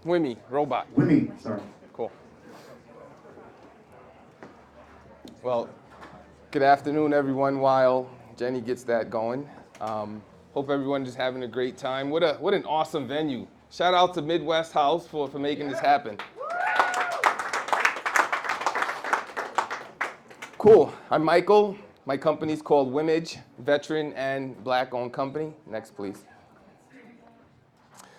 Wimee, robot. Wimee, sorry. Cool. Well, good afternoon, everyone, while Jenny gets that going. Hope everyone is having a great time. What an awesome venue. Shout out to Midwest House for making this happen. Cool. I'm Michael. My company's called Wimee, veteran and black-owned company. Next, please.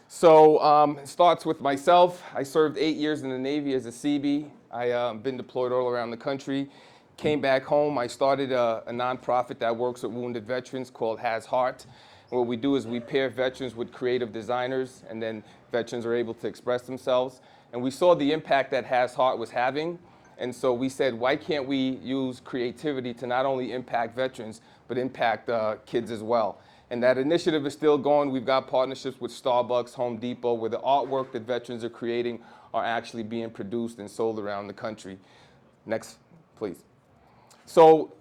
So it starts with myself. I served 8 years in the Navy as a Seabee. I've been deployed all around the country. Came back home. I started a nonprofit that works with wounded veterans called Has Heart. And what we do is we pair veterans with creative designers, and then veterans are able to express themselves. And we saw the impact that Has Heart was having. And so we said, why can't we use creativity to not only impact veterans, but impact kids as well? And that initiative is still going. We've got partnerships with Starbucks, Home Depot, where the artwork that veterans are creating are actually being produced and sold around the country. Next, please. So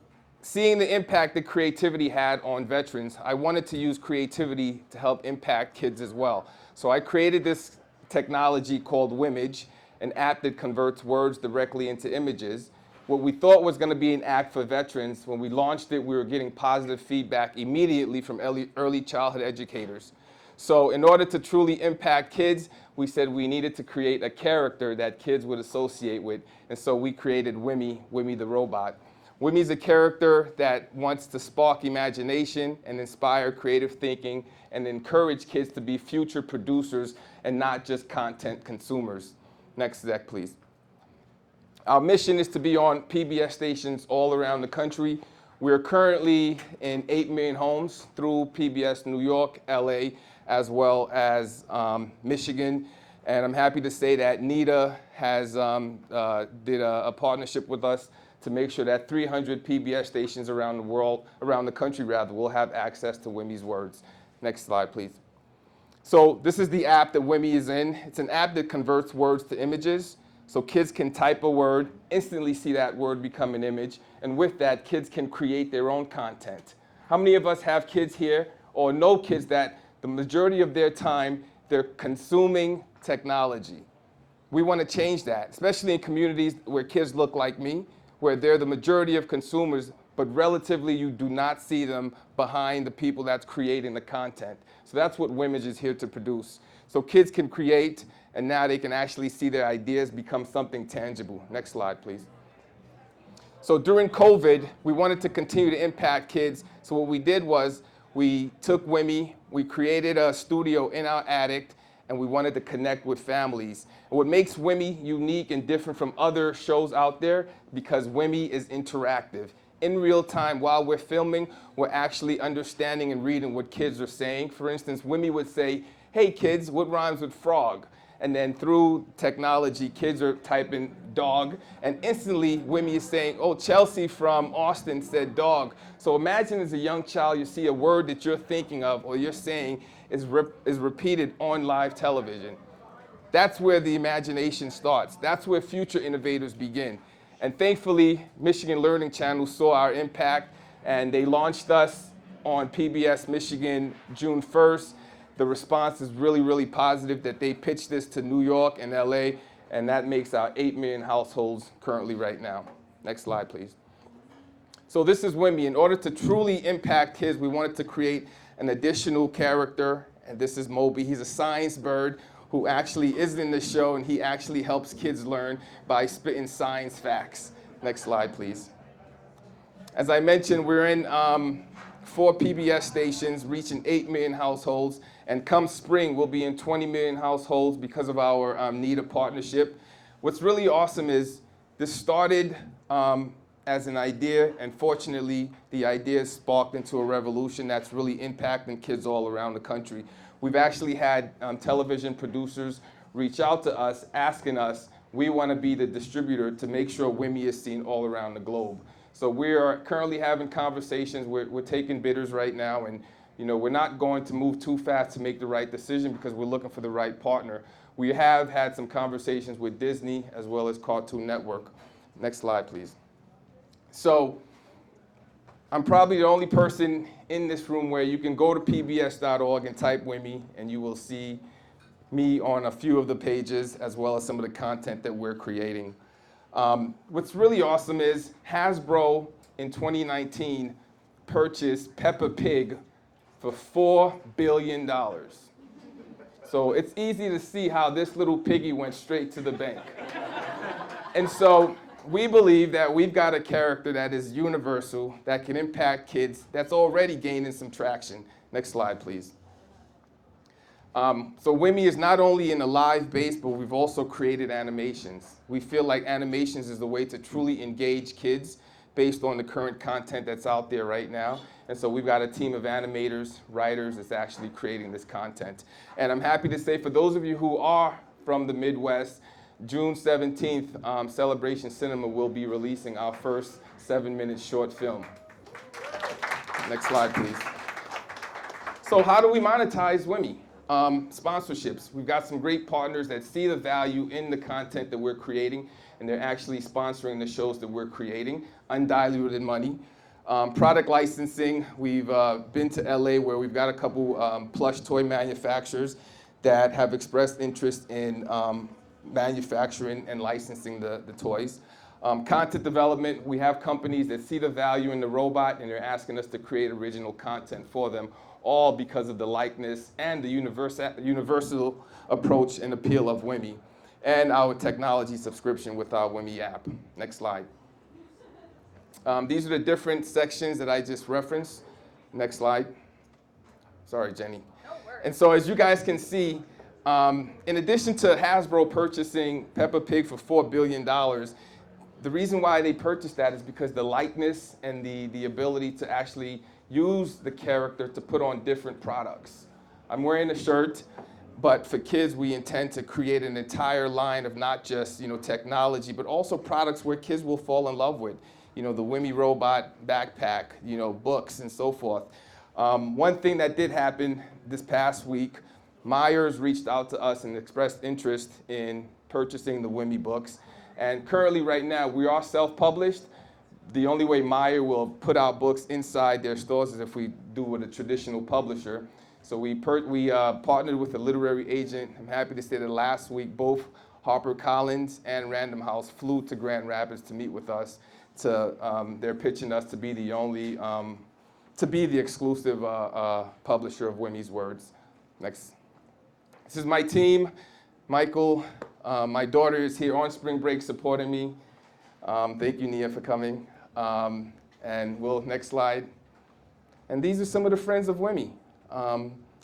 seeing the impact that creativity had on veterans, I wanted to use creativity to help impact kids as well. So I created this technology called Wimee, an app that converts words directly into images. What we thought was going to be an app for veterans, when we launched it, we were getting positive feedback immediately from early childhood educators. So in order to truly impact kids, we said we needed to create a character that kids would associate with. And so we created Wimee, Wimee the robot. Wimee's a character that wants to spark imagination and inspire creative thinking and encourage kids to be future producers and not just content consumers. Next deck, please. Our mission is to be on PBS stations all around the country. We're currently in 8 million homes through PBS New York, LA, as well as Michigan. And I'm happy to say that NEDA has did a partnership with us to make sure that 300 PBS stations around the world, around the country rather, will have access to Wimee's words. Next slide, please. So this is the app that Wimee is in. It's an app that converts words to images. So kids can type a word, instantly see that word become an image, and with that, kids can create their own content. How many of us have kids here or know kids that the majority of their time, they're consuming technology? We want to change that, especially in communities where kids look like me, where they're the majority of consumers, but relatively you do not see them behind the people that's creating the content. So that's what Wimee is here to produce. So kids can create, and now they can actually see their ideas become something tangible. Next slide, please. So during COVID, we wanted to continue to impact kids. So what we did was we took Wimee, we created a studio in our attic, and we wanted to connect with families. And what makes Wimee unique and different from other shows out there, because Wimee is interactive. In real time, while we're filming, we're actually understanding and reading what kids are saying. For instance, Wimee would say, hey kids, what rhymes with frog? And then through technology, kids are typing dog, and instantly Wimee is saying, oh, Chelsea from Austin said dog. So imagine as a young child, you see a word that you're thinking of or you're saying is repeated on live television. That's where the imagination starts. That's where future innovators begin. And thankfully, Michigan Learning Channel saw our impact, and they launched us on PBS Michigan June 1st. The response is really, really positive that they pitched this to New York and LA, and that makes our 8 million households currently right now. Next slide, please. So this is Wimee. In order to truly impact kids, we wanted to create an additional character, and this is Moby. He's a science bird who actually is in the show, and he actually helps kids learn by spitting science facts. Next slide, please. As I mentioned, we're in 4 PBS stations, reaching 8 million households, and come spring, we'll be in 20 million households because of our NEDA partnership. What's really awesome is this started as an idea, and fortunately, the idea sparked into a revolution that's really impacting kids all around the country. We've actually had television producers reach out to us asking us, we want to be the distributor to make sure Wimee is seen all around the globe. So we are currently having conversations. We're taking bidders right now, and we're not going to move too fast to make the right decision because we're looking for the right partner. We have had some conversations with Disney as well as Cartoon Network. Next slide, please. So I'm probably the only person in this room where you can go to pbs.org and type Wimee, and you will see me on a few of the pages, as well as some of the content that we're creating. What's really awesome is Hasbro in 2019 purchased Peppa Pig for $4 billion. So it's easy to see how this little piggy went straight to the bank. And so we believe that we've got a character that is universal, that can impact kids, that's already gaining some traction. Next slide, please. So Wimee is not only in a live base, but we've also created animations. We feel like animations is the way to truly engage kids based on the current content that's out there right now. And so we've got a team of animators, writers that's actually creating this content. And I'm happy to say for those of you who are from the Midwest, June 17th, Celebration Cinema will be releasing our first 7-minute short film. Next slide, please. So how do we monetize Wimee? Sponsorships. We've got some great partners that see the value in the content that we're creating, and they're actually sponsoring the shows that we're creating, undiluted money. Product licensing. We've been to LA where we've got a couple plush toy manufacturers that have expressed interest in manufacturing and licensing the toys. Content development. We have companies that see the value in the robot, and they're asking us to create original content for them, all because of the likeness and the universal approach and appeal of Wimee, and our technology subscription with our Wimee app. Next slide. These are the different sections that I just referenced. Next slide. Sorry, Jenny. And so as you guys can see, in addition to Hasbro purchasing Peppa Pig for $4 billion, the reason why they purchased that is because the likeness and the ability to actually use the character to put on different products. I'm wearing a shirt, but for kids, we intend to create an entire line of not just technology, but also products where kids will fall in love with. The Wimee robot backpack, books and so forth. One thing that did happen this past week, Myers reached out to us and expressed interest in purchasing the Wimee books. And currently right now, we are self-published. The only way Meyer will put out books inside their stores is if we do with a traditional publisher. So we partnered with a literary agent. I'm happy to say that last week, both HarperCollins and Random House flew to Grand Rapids to meet with us. They're pitching us to be the only, to be the exclusive publisher of Wimee's words. Next. This is my team. Michael, my daughter is here on spring break supporting me. Thank you, Nia, for coming. And next slide. And these are some of the friends of Wimee.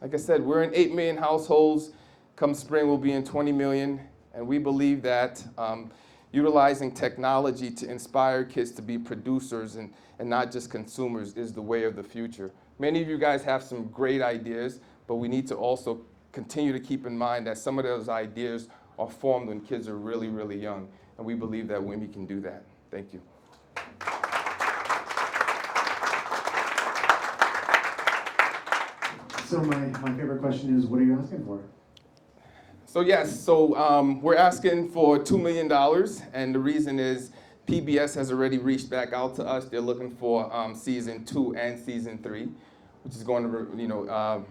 Like I said, we're in 8 million households. Come spring, we'll be in 20 million. And we believe that utilizing technology to inspire kids to be producers and not just consumers is the way of the future. Many of you guys have some great ideas, but we need to also continue to keep in mind that some of those ideas are formed when kids are really, really young. And we believe that Wimee can do that. Thank you. So my favorite question is, what are you asking for? So yes, we're asking for $2 million, and the reason is PBS has already reached back out to us. They're looking for season 2 and season 3, which is going to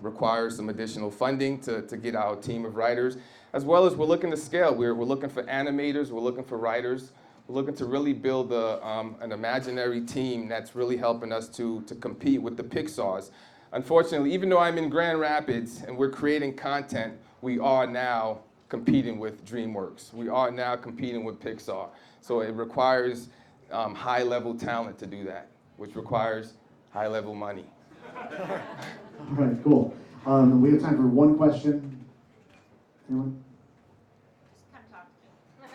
require some additional funding to get our team of writers, as well as we're looking to scale. We're looking for animators, we're looking for writers, we're looking to really build an imaginary team that's really helping us to compete with the Pixars. Unfortunately, even though I'm in Grand Rapids and we're creating content, we are now competing with DreamWorks. We are now competing with Pixar. So it requires high-level talent to do that, which requires high-level money. All right, cool. We have time for one question. Anyone? Just come talk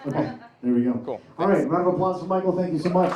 to me. Okay, there we go. Cool. All right, round of applause for Michael. Thank you so much.